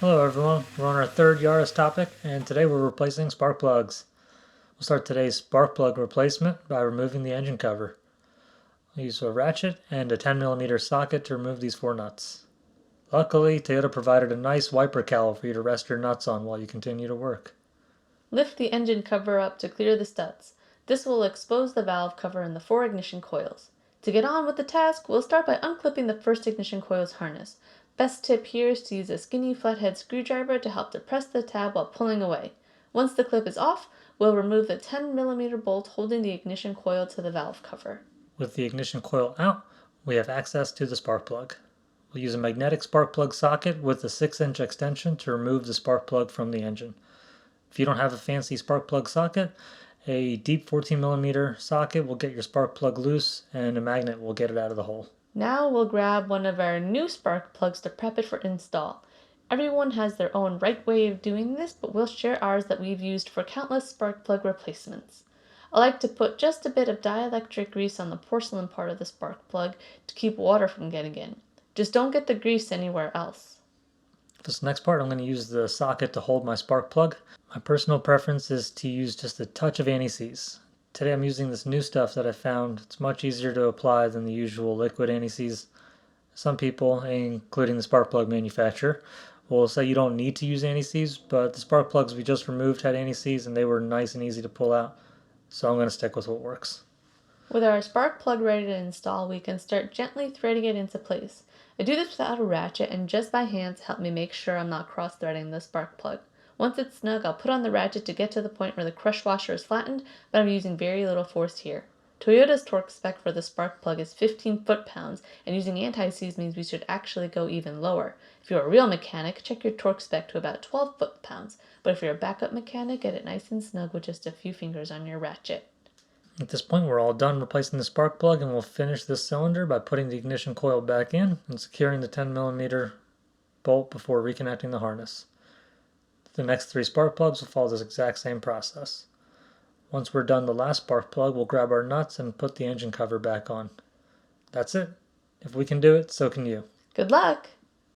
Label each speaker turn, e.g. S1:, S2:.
S1: Hello everyone, we're on our third Yaris topic, and today we're replacing spark plugs. We'll start today's spark plug replacement by removing the engine cover. We'll use a ratchet and a 10mm socket to remove these 4 nuts. Luckily, Toyota provided a nice wiper cowl for you to rest your nuts on while you continue to work.
S2: Lift the engine cover up to clear the studs. This will expose the valve cover and the 4 ignition coils. To get on with the task, we'll start by unclipping the first ignition coil's harness. Best tip here is to use a skinny flathead screwdriver to help depress the tab while pulling away. Once the clip is off, we'll remove the 10mm bolt holding the ignition coil to the valve cover.
S1: With the ignition coil out, we have access to the spark plug. We'll use a magnetic spark plug socket with a 6-inch extension to remove the spark plug from the engine. If you don't have a fancy spark plug socket, a deep 14mm socket will get your spark plug loose, and a magnet will get it out of the hole.
S2: Now we'll grab one of our new spark plugs to prep it for install. Everyone has their own right way of doing this, but we'll share ours that we've used for countless spark plug replacements. I like to put just a bit of dielectric grease on the porcelain part of the spark plug to keep water from getting in. Just don't get the grease anywhere else.
S1: For this next part, I'm going to use the socket to hold my spark plug. My personal preference is to use just a touch of anti-seize. Today I'm using this new stuff that I found. It's much easier to apply than the usual liquid anti-seize. Some people, including the spark plug manufacturer, will say you don't need to use anti-seize, but the spark plugs we just removed had anti-seize and they were nice and easy to pull out. So I'm going to stick with what works.
S2: With our spark plug ready to install, we can start gently threading it into place. I do this without a ratchet and just by hand to help me make sure I'm not cross-threading the spark plug. Once it's snug, I'll put on the ratchet to get to the point where the crush washer is flattened, but I'm using very little force here. Toyota's torque spec for the spark plug is 15 foot-pounds, and using anti-seize means we should actually go even lower. If you're a real mechanic, check your torque spec to about 12 foot-pounds, but if you're a backup mechanic, get it nice and snug with just a few fingers on your ratchet.
S1: At this point, we're all done replacing the spark plug, and we'll finish this cylinder by putting the ignition coil back in and securing the 10mm bolt before reconnecting the harness. The next 3 spark plugs will follow this exact same process. Once we're done the last spark plug, we'll grab our nuts and put the engine cover back on. That's it. If we can do it, so can you.
S2: Good luck!